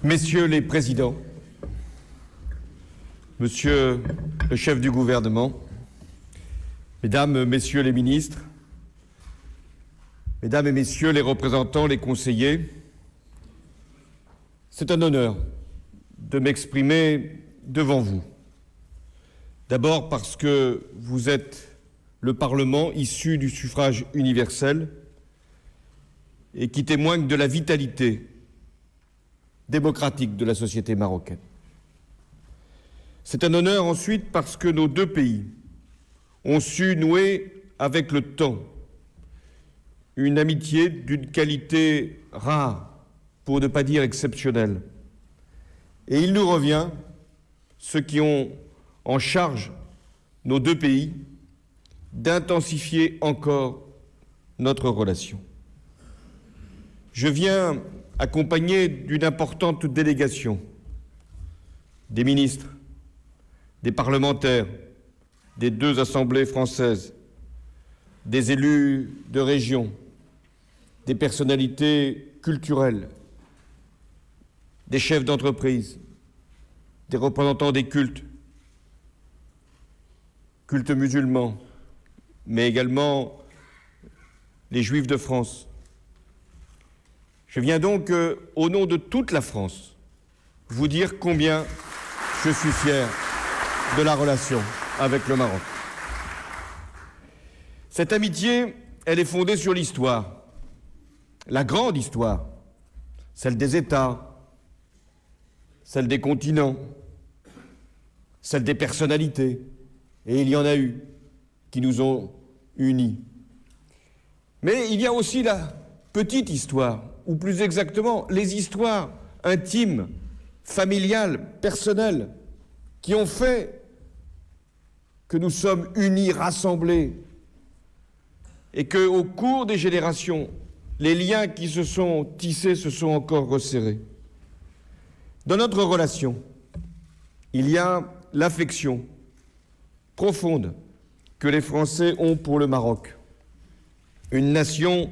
Messieurs les présidents, Monsieur le chef du gouvernement, Mesdames, Messieurs les ministres, Mesdames et Messieurs les représentants, les conseillers, c'est un honneur de m'exprimer devant vous. D'abord parce que vous êtes le Parlement issu du suffrage universel et qui témoigne de la vitalité démocratique de la société marocaine. C'est un honneur ensuite parce que nos deux pays ont su nouer avec le temps une amitié d'une qualité rare, pour ne pas dire exceptionnelle. Et il nous revient, ceux qui ont en charge nos deux pays, d'intensifier encore notre relation. Je viens accompagné d'une importante délégation, des ministres, des parlementaires, des deux assemblées françaises, des élus de région, des personnalités culturelles, des chefs d'entreprise, des représentants des cultes musulmans, mais également les Juifs de France. Je viens donc, au nom de toute la France, vous dire combien je suis fier de la relation avec le Maroc. Cette amitié, elle est fondée sur l'histoire, la grande histoire, celle des États, celle des continents, celle des personnalités, et il y en a eu qui nous ont unis. Mais il y a aussi la petite histoire, ou plus exactement, les histoires intimes, familiales, personnelles, qui ont fait que nous sommes unis, rassemblés, et qu'au cours des générations, les liens qui se sont tissés se sont encore resserrés. Dans notre relation, il y a l'affection profonde que les Français ont pour le Maroc, une nation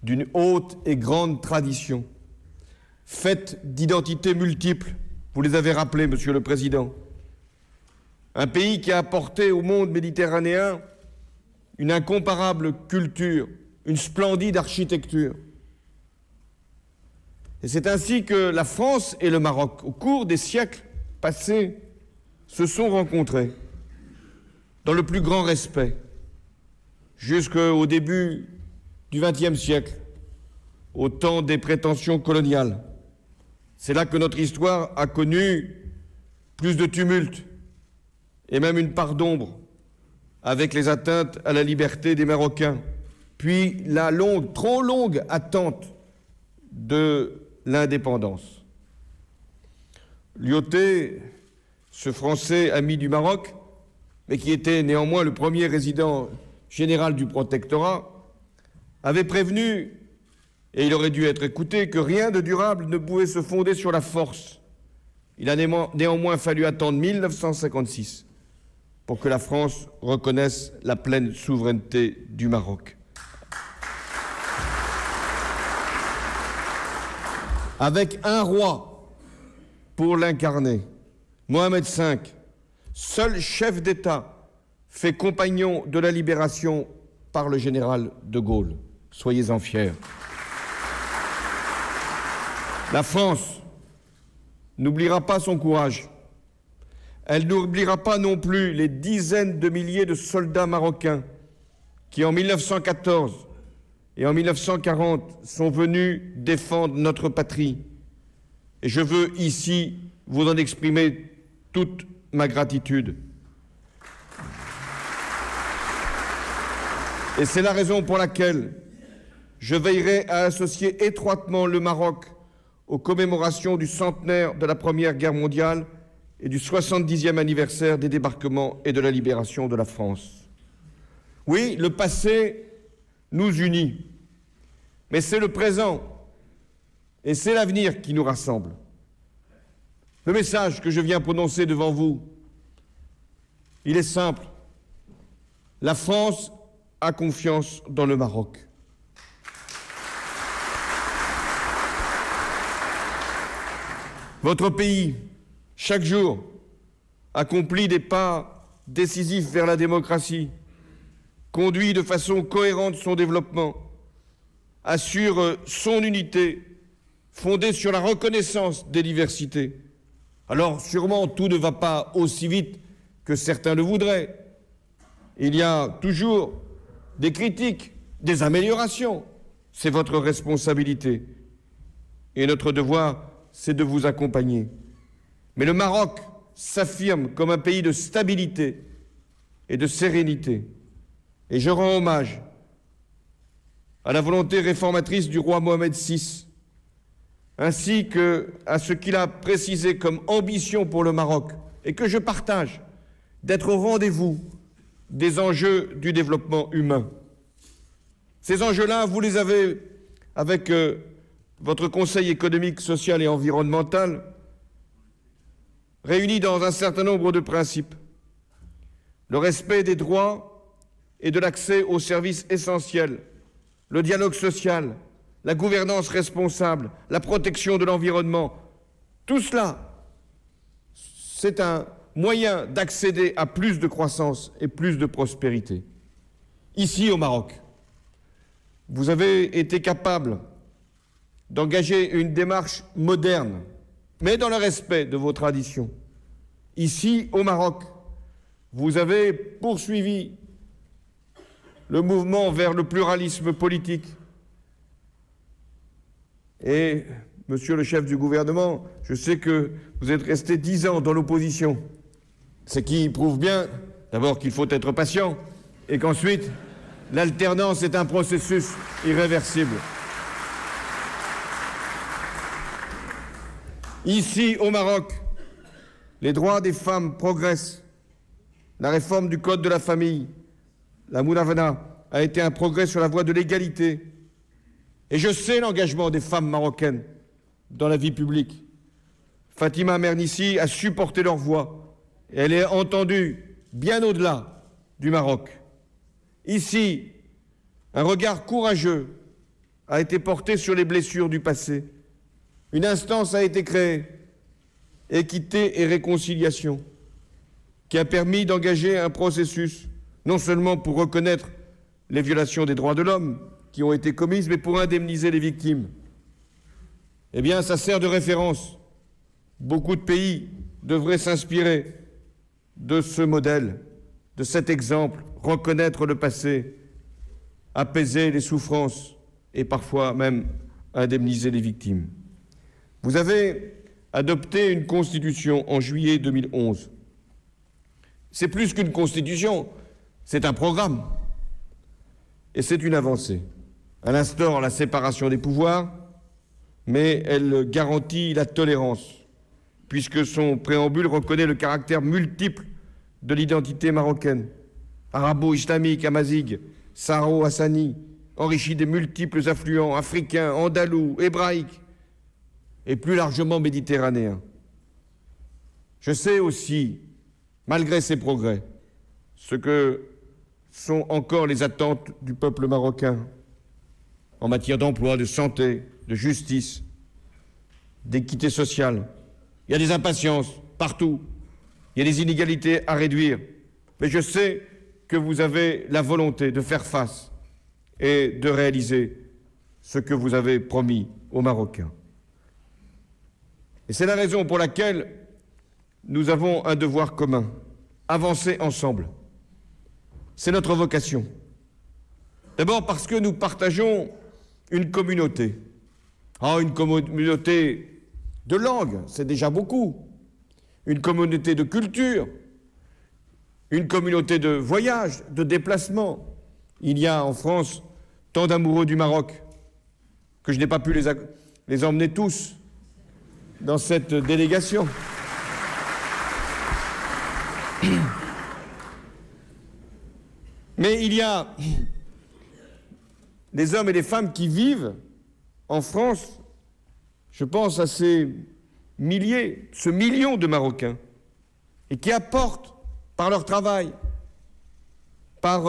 d'une haute et grande tradition, faite d'identités multiples, vous les avez rappelées, Monsieur le Président, un pays qui a apporté au monde méditerranéen une incomparable culture, une splendide architecture. Et c'est ainsi que la France et le Maroc, au cours des siècles passés, se sont rencontrés dans le plus grand respect, jusqu'au début du XXe siècle, au temps des prétentions coloniales. C'est là que notre histoire a connu plus de tumultes et même une part d'ombre avec les atteintes à la liberté des Marocains, puis la longue, trop longue attente de l'indépendance. Lyautey, ce Français ami du Maroc, mais qui était néanmoins le premier résident général du protectorat, avait prévenu, et il aurait dû être écouté, que rien de durable ne pouvait se fonder sur la force. Il a néanmoins fallu attendre 1956 pour que la France reconnaisse la pleine souveraineté du Maroc. Avec un roi pour l'incarner, Mohamed V, seul chef d'État fait compagnon de la libération par le général de Gaulle. Soyez-en fiers. La France n'oubliera pas son courage. Elle n'oubliera pas non plus les dizaines de milliers de soldats marocains qui, en 1914 et en 1940, sont venus défendre notre patrie. Et je veux ici vous en exprimer toute ma gratitude. Et c'est la raison pour laquelle je veillerai à associer étroitement le Maroc aux commémorations du centenaire de la Première Guerre mondiale et du 70e anniversaire des débarquements et de la libération de la France. Oui, le passé nous unit, mais c'est le présent et c'est l'avenir qui nous rassemble. Le message que je viens prononcer devant vous, il est simple. La France a confiance dans le Maroc. Votre pays, chaque jour, accomplit des pas décisifs vers la démocratie, conduit de façon cohérente son développement, assure son unité fondée sur la reconnaissance des diversités. Alors sûrement tout ne va pas aussi vite que certains le voudraient. Il y a toujours des critiques, des améliorations. C'est votre responsabilité. Et notre devoir, c'est de vous accompagner. Mais le Maroc s'affirme comme un pays de stabilité et de sérénité. Et je rends hommage à la volonté réformatrice du roi Mohamed VI, ainsi qu'à ce qu'il a précisé comme ambition pour le Maroc, et que je partage, d'être au rendez-vous des enjeux du développement humain. Ces enjeux-là, vous les avez avec votre Conseil économique, social et environnemental, réunis dans un certain nombre de principes. Le respect des droits et de l'accès aux services essentiels, le dialogue social, la gouvernance responsable, la protection de l'environnement, tout cela, c'est un moyen d'accéder à plus de croissance et plus de prospérité. Ici, au Maroc, vous avez été capable d'engager une démarche moderne, mais dans le respect de vos traditions. Ici, au Maroc, vous avez poursuivi le mouvement vers le pluralisme politique. Et, monsieur le chef du gouvernement, je sais que vous êtes resté 10 ans dans l'opposition, ce qui prouve bien, d'abord, qu'il faut être patient, et qu'ensuite, l'alternance est un processus irréversible. Ici, au Maroc, les droits des femmes progressent. La réforme du Code de la famille, la Mounavana, a été un progrès sur la voie de l'égalité. Et je sais l'engagement des femmes marocaines dans la vie publique. Fatima Mernissi a supporté leur voix. Et elle est entendue bien au-delà du Maroc. Ici, un regard courageux a été porté sur les blessures du passé. Une instance a été créée, Équité et Réconciliation, qui a permis d'engager un processus, non seulement pour reconnaître les violations des droits de l'homme qui ont été commises, mais pour indemniser les victimes. Eh bien, ça sert de référence. Beaucoup de pays devraient s'inspirer de ce modèle, de cet exemple, reconnaître le passé, apaiser les souffrances et parfois même indemniser les victimes. Vous avez adopté une constitution en juillet 2011. C'est plus qu'une constitution, c'est un programme. Et c'est une avancée. Elle instaure la séparation des pouvoirs, mais elle garantit la tolérance, puisque son préambule reconnaît le caractère multiple de l'identité marocaine, arabo-islamique, amazigh, saharo-hassani, enrichi des multiples affluents africains, andalous, hébraïques, et plus largement méditerranéens. Je sais aussi, malgré ces progrès, ce que sont encore les attentes du peuple marocain en matière d'emploi, de santé, de justice, d'équité sociale. Il y a des impatiences partout, il y a des inégalités à réduire, mais je sais que vous avez la volonté de faire face et de réaliser ce que vous avez promis aux Marocains. Et c'est la raison pour laquelle nous avons un devoir commun, avancer ensemble. C'est notre vocation. D'abord parce que nous partageons une communauté. Une communauté de langue, c'est déjà beaucoup. Une communauté de culture, une communauté de voyage, de déplacement. Il y a en France tant d'amoureux du Maroc que je n'ai pas pu les emmener tous dans cette délégation. Mais il y a les hommes et les femmes qui vivent en France. Je pense à ces milliers, ce million de Marocains, et qui apportent par leur travail, par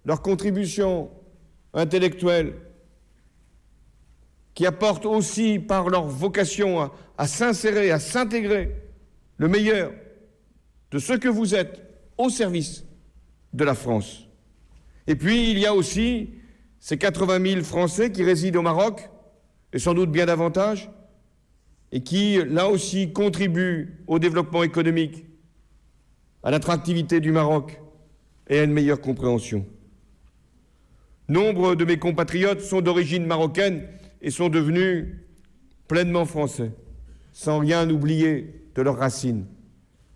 leur contribution intellectuelle, qui apportent aussi par leur vocation à s'insérer, à s'intégrer, le meilleur de ce que vous êtes au service de la France. Et puis, il y a aussi ces 80 000 Français qui résident au Maroc, et sans doute bien davantage, et qui, là aussi, contribuent au développement économique, à l'attractivité du Maroc et à une meilleure compréhension. Nombre de mes compatriotes sont d'origine marocaine et sont devenus pleinement français, sans rien oublier de leurs racines,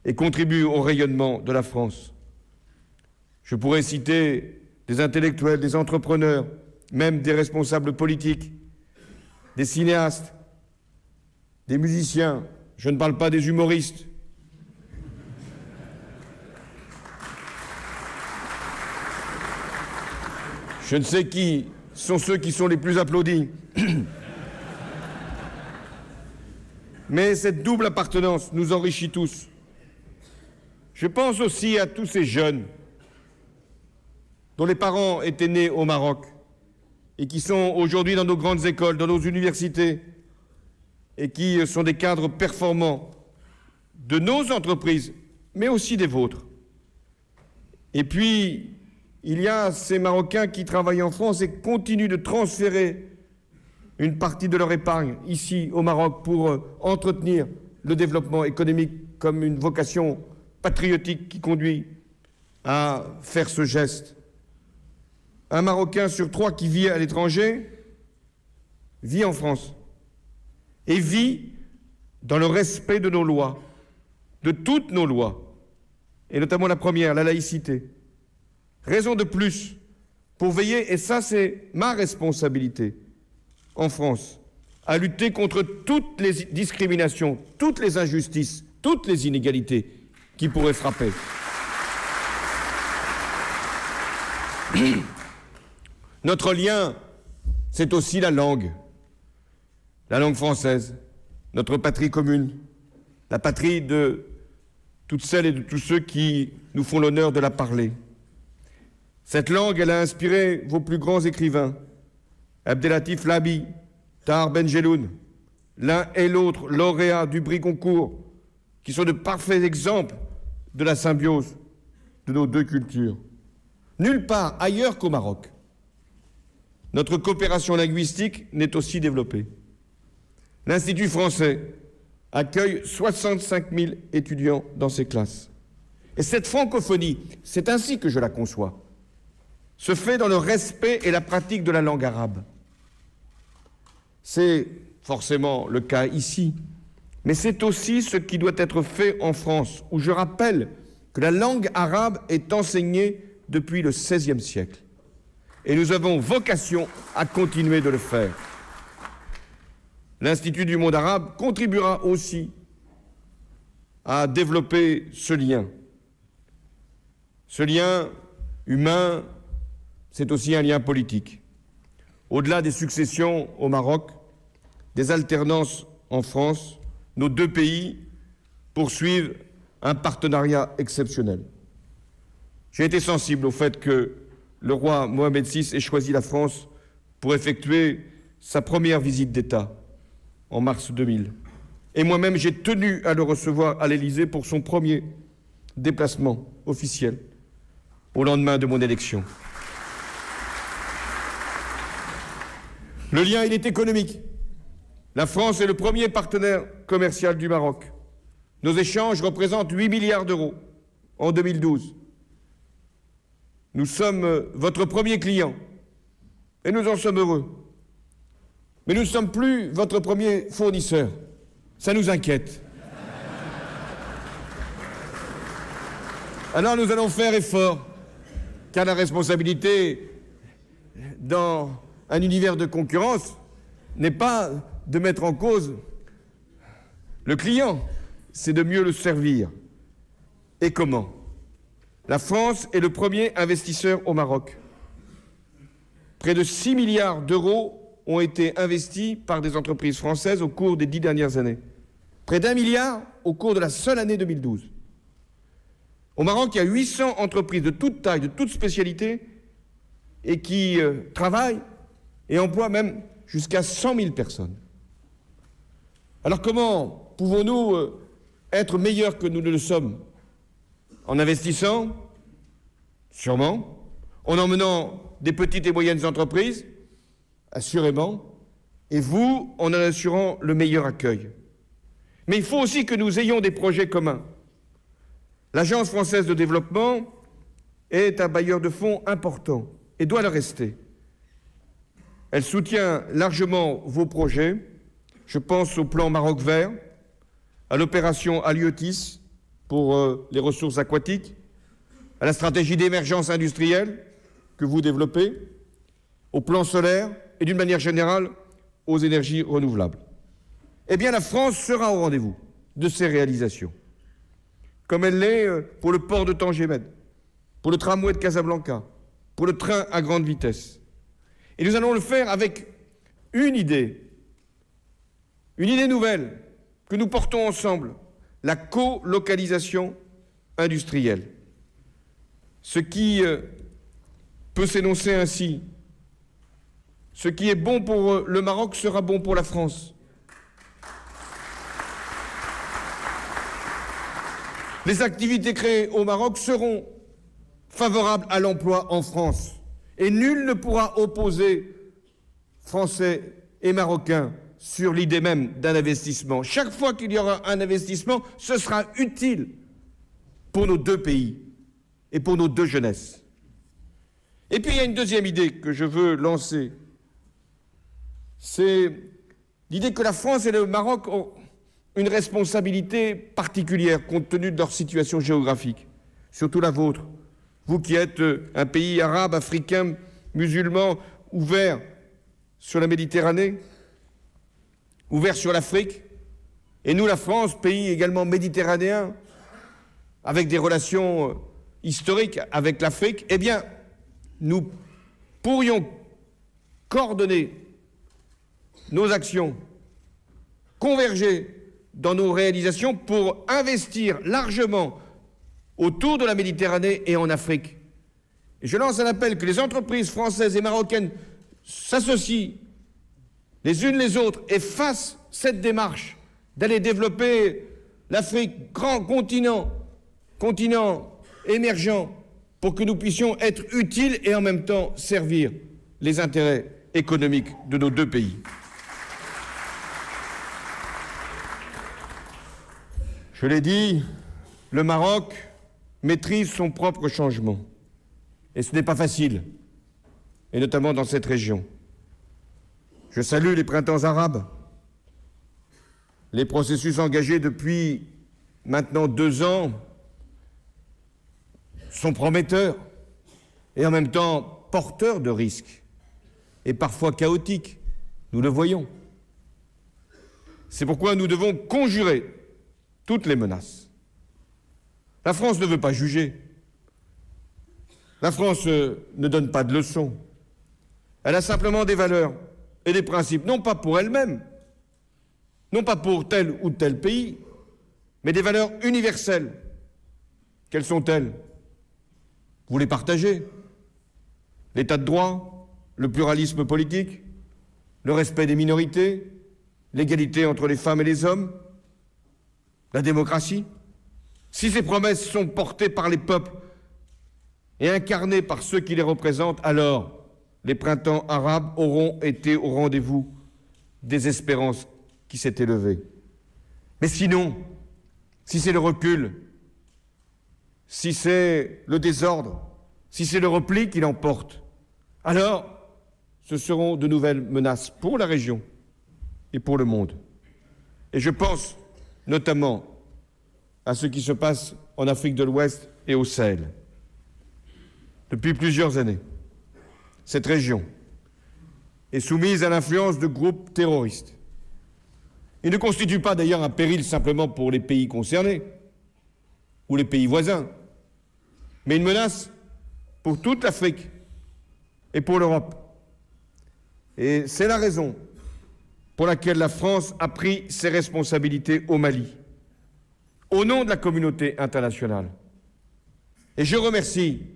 et contribuent au rayonnement de la France. Je pourrais citer des intellectuels, des entrepreneurs, même des responsables politiques, des cinéastes, des musiciens, je ne parle pas des humoristes. Je ne sais qui sont ceux qui sont les plus applaudis. Mais cette double appartenance nous enrichit tous. Je pense aussi à tous ces jeunes dont les parents étaient nés au Maroc et qui sont aujourd'hui dans nos grandes écoles, dans nos universités, et qui sont des cadres performants de nos entreprises, mais aussi des vôtres. Et puis, il y a ces Marocains qui travaillent en France et continuent de transférer une partie de leur épargne ici au Maroc pour entretenir le développement économique comme une vocation patriotique qui conduit à faire ce geste. Un Marocain sur 3 qui vit à l'étranger vit en France et vit dans le respect de nos lois, de toutes nos lois, et notamment la première, la laïcité. Raison de plus pour veiller, et ça c'est ma responsabilité en France, à lutter contre toutes les discriminations, toutes les injustices, toutes les inégalités qui pourraient frapper. Notre lien, c'est aussi la langue française, notre patrie commune, la patrie de toutes celles et de tous ceux qui nous font l'honneur de la parler. Cette langue, elle a inspiré vos plus grands écrivains, Abdellatif Labi, Tahar Ben Jelloun, l'un et l'autre lauréats du prix Goncourt, qui sont de parfaits exemples de la symbiose de nos deux cultures. Nulle part ailleurs qu'au Maroc, notre coopération linguistique n'est aussi développée. L'Institut français accueille 65 000 étudiants dans ses classes. Et cette francophonie, c'est ainsi que je la conçois, se fait dans le respect et la pratique de la langue arabe. C'est forcément le cas ici, mais c'est aussi ce qui doit être fait en France, où je rappelle que la langue arabe est enseignée depuis le XVIe siècle. Et nous avons vocation à continuer de le faire. L'Institut du monde arabe contribuera aussi à développer ce lien. Ce lien humain, c'est aussi un lien politique. Au-delà des successions au Maroc, des alternances en France, nos deux pays poursuivent un partenariat exceptionnel. J'ai été sensible au fait que le roi Mohamed VI ait choisi la France pour effectuer sa première visite d'État en mars 2000. Et moi-même, j'ai tenu à le recevoir à l'Élysée pour son premier déplacement officiel au lendemain de mon élection. Le lien, il est économique. La France est le premier partenaire commercial du Maroc. Nos échanges représentent 8 milliards d'euros en 2012. Nous sommes votre premier client et nous en sommes heureux. Mais nous ne sommes plus votre premier fournisseur. Ça nous inquiète. Alors nous allons faire effort, car la responsabilité dans un univers de concurrence n'est pas de mettre en cause le client, c'est de mieux le servir. Et comment ? La France est le premier investisseur au Maroc. Près de 6 milliards d'euros ont été investis par des entreprises françaises au cours des 10 dernières années. Près d'1 milliard au cours de la seule année 2012. Au Maroc, il y a 800 entreprises de toute taille, de toute spécialité, et qui travaillent et emploient même jusqu'à 100 000 personnes. Alors comment pouvons-nous être meilleurs que nous ne le sommes? En investissant? Sûrement. En emmenant des petites et moyennes entreprises? Assurément. Et vous, en assurant le meilleur accueil. Mais il faut aussi que nous ayons des projets communs. L'Agence française de développement est un bailleur de fonds important et doit le rester. Elle soutient largement vos projets. Je pense au plan Maroc vert, à l'opération Halieutis pour les ressources aquatiques, à la stratégie d'émergence industrielle que vous développez, au plan solaire et d'une manière générale aux énergies renouvelables. Eh bien, la France sera au rendez-vous de ces réalisations, comme elle l'est pour le port de Tanger-Med, pour le tramway de Casablanca, pour le train à grande vitesse. Et nous allons le faire avec une idée nouvelle que nous portons ensemble, la colocalisation industrielle. Ce qui peut s'énoncer ainsi: ce qui est bon pour le Maroc sera bon pour la France. Les activités créées au Maroc seront favorables à l'emploi en France. Et nul ne pourra opposer Français et Marocains sur l'idée même d'un investissement. Chaque fois qu'il y aura un investissement, ce sera utile pour nos deux pays et pour nos deux jeunesses. Et puis il y a une deuxième idée que je veux lancer. C'est l'idée que la France et le Maroc ont une responsabilité particulière compte tenu de leur situation géographique, surtout la vôtre. Vous qui êtes un pays arabe, africain, musulman, ouvert sur la Méditerranée, ouvert sur l'Afrique, et nous, la France, pays également méditerranéen, avec des relations historiques avec l'Afrique, eh bien, nous pourrions coordonner nos actions, converger dans nos réalisations pour investir largement autour de la Méditerranée et en Afrique. Et je lance un appel que les entreprises françaises et marocaines s'associent les unes les autres et fassent cette démarche d'aller développer l'Afrique, grand continent émergent, pour que nous puissions être utiles et en même temps servir les intérêts économiques de nos deux pays. Je l'ai dit, le Maroc maîtrise son propre changement. Et ce n'est pas facile, et notamment dans cette région. Je salue les printemps arabes, les processus engagés depuis maintenant 2 ans sont prometteurs et en même temps porteurs de risques et parfois chaotiques, nous le voyons. C'est pourquoi nous devons conjurer toutes les menaces. La France ne veut pas juger. La France ne donne pas de leçons. Elle a simplement des valeurs et des principes, non pas pour elle-même, non pas pour tel ou tel pays, mais des valeurs universelles. Quelles sont-elles? Vous les partagez? L'état de droit, le pluralisme politique, le respect des minorités, l'égalité entre les femmes et les hommes, la démocratie. Si ces promesses sont portées par les peuples et incarnées par ceux qui les représentent, alors les printemps arabes auront été au rendez-vous des espérances qui s'étaient levées. Mais sinon, si c'est le recul, si c'est le désordre, si c'est le repli qui l'emporte, alors ce seront de nouvelles menaces pour la région et pour le monde. Et je pense notamment à ce qui se passe en Afrique de l'Ouest et au Sahel. Depuis plusieurs années, cette région est soumise à l'influence de groupes terroristes. Ils ne constituent pas d'ailleurs un péril simplement pour les pays concernés ou les pays voisins, mais une menace pour toute l'Afrique et pour l'Europe. Et c'est la raison pour laquelle la France a pris ses responsabilités au Mali, au nom de la communauté internationale. Et je remercie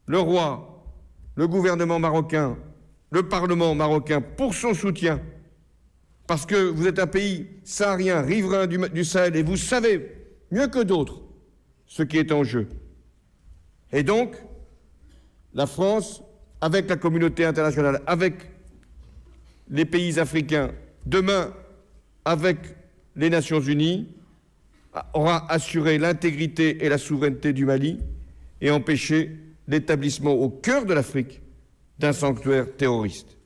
le roi, le gouvernement marocain le Parlement marocain pour son soutien, parce que vous êtes un pays saharien, riverain du Sahel, et vous savez mieux que d'autres ce qui est en jeu. Et donc, la France, avec la communauté internationale, avec les pays africains, demain avec les Nations Unies, aura assuré l'intégrité et la souveraineté du Mali et empêché l'établissement au cœur de l'Afrique d'un sanctuaire terroriste.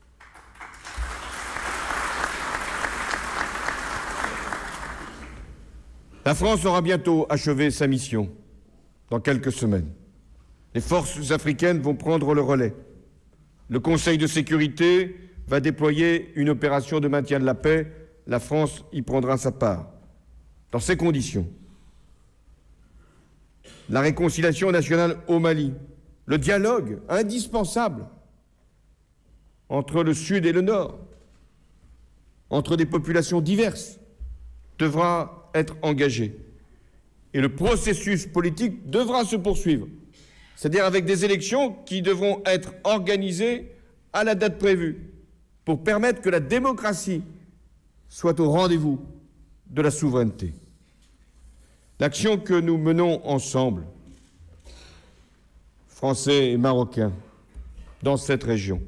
La France aura bientôt achevé sa mission, dans quelques semaines. Les forces africaines vont prendre le relais. Le Conseil de sécurité va déployer une opération de maintien de la paix. La France y prendra sa part. Dans ces conditions, la réconciliation nationale au Mali, le dialogue indispensable entre le Sud et le Nord, entre des populations diverses, devra être engagé. Et le processus politique devra se poursuivre, c'est-à-dire avec des élections qui devront être organisées à la date prévue pour permettre que la démocratie soit au rendez-vous de la souveraineté. L'action que nous menons ensemble, Français et Marocains, dans cette région,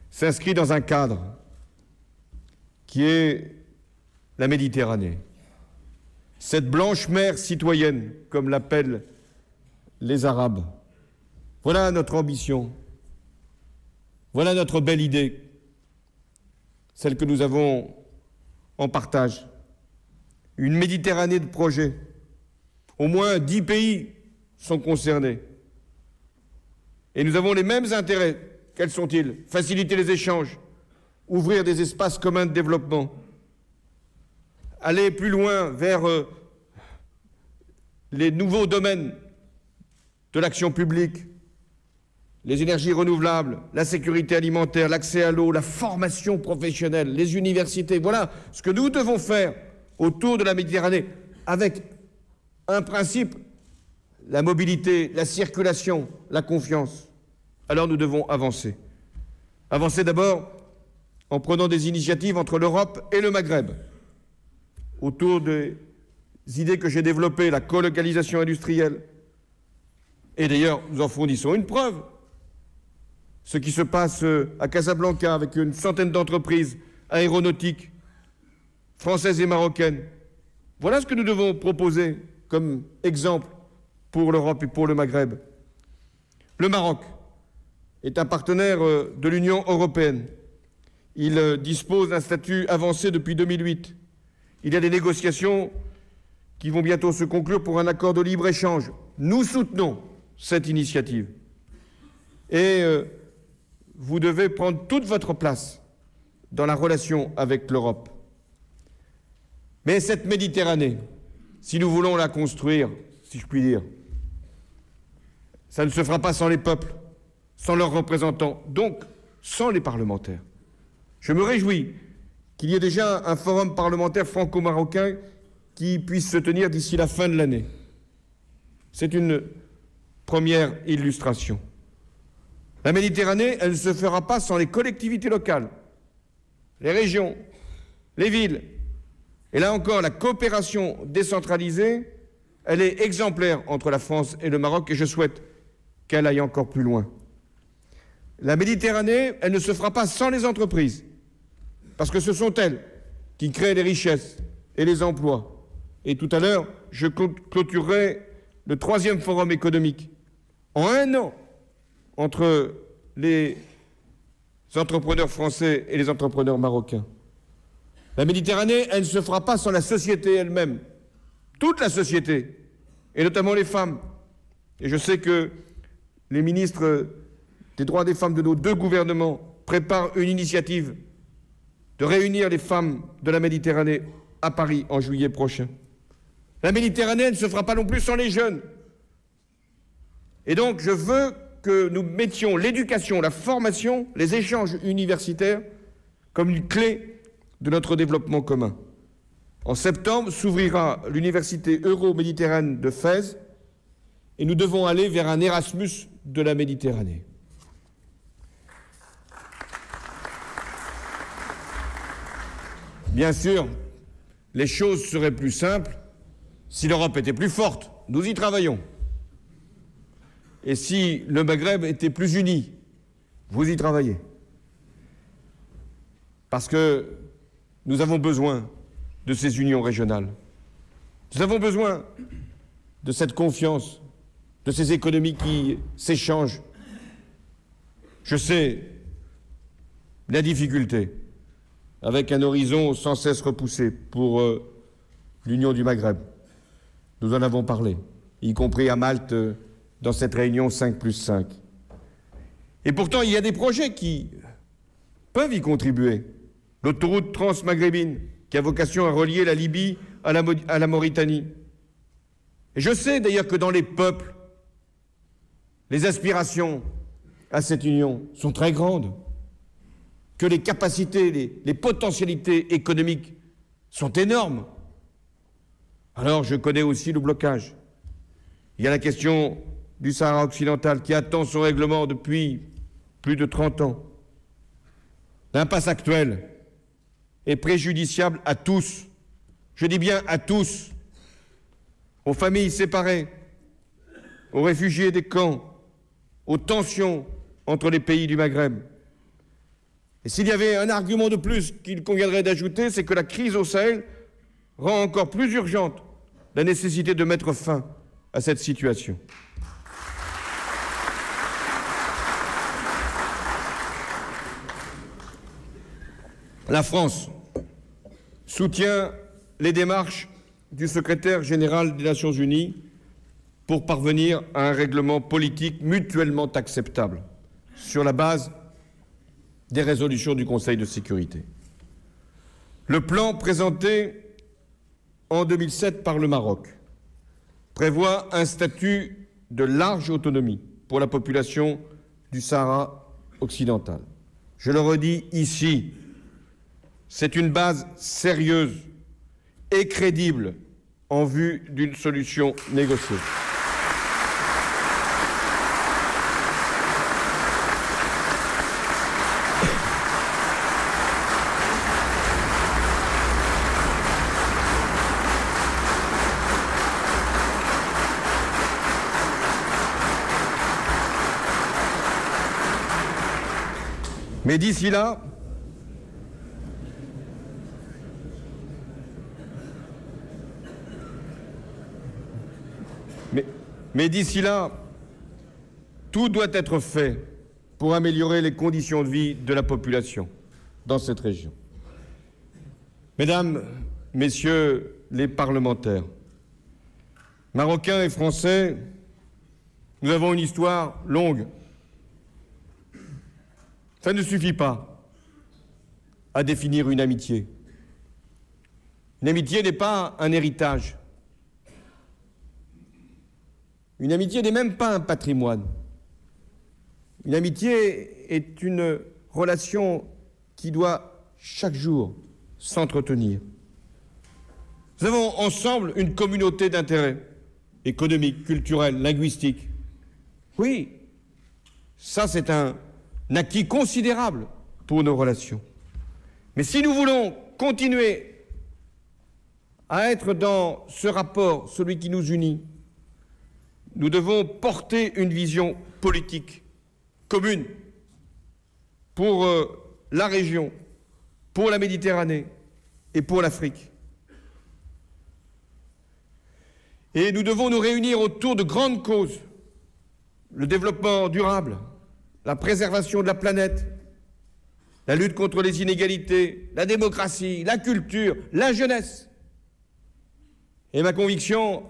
s'inscrit dans un cadre qui est la Méditerranée. Cette blanche mer citoyenne, comme l'appellent les Arabes. Voilà notre ambition. Voilà notre belle idée, celle que nous avons en partage. Une Méditerranée de projets. Au moins 10 pays sont concernés. Et nous avons les mêmes intérêts. Quels sont-ils? Faciliter les échanges, ouvrir des espaces communs de développement, aller plus loin vers les nouveaux domaines de l'action publique, les énergies renouvelables, la sécurité alimentaire, l'accès à l'eau, la formation professionnelle, les universités. Voilà ce que nous devons faire autour de la Méditerranée, avec un principe, la mobilité, la circulation, la confiance. Alors nous devons avancer. Avancer d'abord en prenant des initiatives entre l'Europe et le Maghreb, autour des idées que j'ai développées, la colocalisation industrielle. Et d'ailleurs, nous en fournissons une preuve. Ce qui se passe à Casablanca avec une centaine d'entreprises aéronautiques françaises et marocaines. Voilà ce que nous devons proposer comme exemple pour l'Europe et pour le Maghreb. Le Maroc est un partenaire de l'Union européenne. Il dispose d'un statut avancé depuis 2008. Il y a des négociations qui vont bientôt se conclure pour un accord de libre-échange. Nous soutenons cette initiative. Et vous devez prendre toute votre place dans la relation avec l'Europe. Mais cette Méditerranée, si nous voulons la construire, si je puis dire, ça ne se fera pas sans les peuples, sans leurs représentants, donc sans les parlementaires. Je me réjouis qu'il y ait déjà un forum parlementaire franco-marocain qui puisse se tenir d'ici la fin de l'année. C'est une première illustration. La Méditerranée, elle ne se fera pas sans les collectivités locales, les régions, les villes. Et là encore, la coopération décentralisée, elle est exemplaire entre la France et le Maroc et je souhaite qu'elle aille encore plus loin. La Méditerranée, elle ne se fera pas sans les entreprises, parce que ce sont elles qui créent les richesses et les emplois. Et tout à l'heure, je clôturerai le 3e forum économique. En un an, entre les entrepreneurs français et les entrepreneurs marocains. La Méditerranée, elle ne se fera pas sans la société elle-même. Toute la société, et notamment les femmes. Et je sais que les ministres des droits des femmes de nos 2 gouvernements préparent une initiative de réunir les femmes de la Méditerranée à Paris en juillet prochain. La Méditerranée, elle ne se fera pas non plus sans les jeunes. Et donc, je veux que nous mettions l'éducation, la formation, les échanges universitaires comme une clé de notre développement commun. En septembre s'ouvrira l'université Euro-Méditerranée de Fès et nous devons aller vers un Erasmus de la Méditerranée. Bien sûr, les choses seraient plus simples si l'Europe était plus forte. Nous y travaillons. Et si le Maghreb était plus uni, vous y travaillez. Parce que nous avons besoin de ces unions régionales. Nous avons besoin de cette confiance, de ces économies qui s'échangent. Je sais la difficulté, avec un horizon sans cesse repoussé pour l'Union du Maghreb. Nous en avons parlé, y compris à Malte, dans cette réunion 5+5. Et pourtant, il y a des projets qui peuvent y contribuer. L'autoroute transmaghrébine, qui a vocation à relier la Libye à la Mauritanie. Et je sais d'ailleurs que dans les peuples, les aspirations à cette union sont très grandes, que les capacités, les potentialités économiques sont énormes. Alors je connais aussi le blocage. Il y a la question du Sahara occidental qui attend son règlement depuis plus de 30 ans. L'impasse actuelle est préjudiciable à tous. Je dis bien à tous. Aux familles séparées, aux réfugiés des camps, aux tensions entre les pays du Maghreb. Et s'il y avait un argument de plus qu'il conviendrait d'ajouter, c'est que la crise au Sahel rend encore plus urgente la nécessité de mettre fin à cette situation. La France soutient les démarches du secrétaire général des Nations Unies pour parvenir à un règlement politique mutuellement acceptable sur la base des résolutions du Conseil de sécurité. Le plan présenté en 2007 par le Maroc prévoit un statut de large autonomie pour la population du Sahara occidental. Je le redis ici, c'est une base sérieuse et crédible en vue d'une solution négociée. Mais d'ici là, tout doit être fait pour améliorer les conditions de vie de la population dans cette région. Mesdames, Messieurs les parlementaires, Marocains et Français, nous avons une histoire longue. Ça ne suffit pas à définir une amitié. Une amitié n'est pas un héritage. Une amitié n'est même pas un patrimoine. Une amitié est une relation qui doit chaque jour s'entretenir. Nous avons ensemble une communauté d'intérêts économiques, culturels, linguistiques. Oui, ça c'est un acquis considérable pour nos relations. Mais si nous voulons continuer à être dans ce rapport, celui qui nous unit, nous devons porter une vision politique commune pour la région, pour la Méditerranée et pour l'Afrique. Et nous devons nous réunir autour de grandes causes, le développement durable, la préservation de la planète, la lutte contre les inégalités, la démocratie, la culture, la jeunesse. Et ma conviction,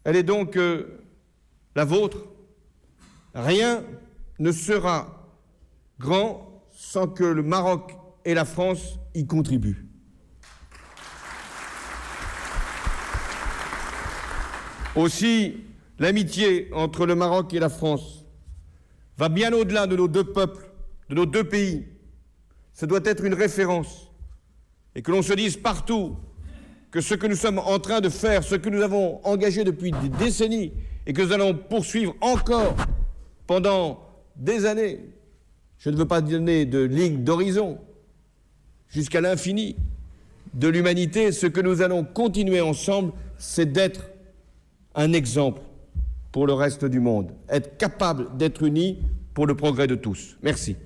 elle est donc la vôtre. Rien ne sera grand sans que le Maroc et la France y contribuent. Aussi, l'amitié entre le Maroc et la France va bien au-delà de nos deux peuples, de nos deux pays. Ce doit être une référence. Et que l'on se dise partout que ce que nous sommes en train de faire, ce que nous avons engagé depuis des décennies et que nous allons poursuivre encore pendant des années, je ne veux pas donner de ligne d'horizon jusqu'à l'infini, de l'humanité. Ce que nous allons continuer ensemble, c'est d'être un exemple pour le reste du monde, être capable d'être unis pour le progrès de tous. Merci.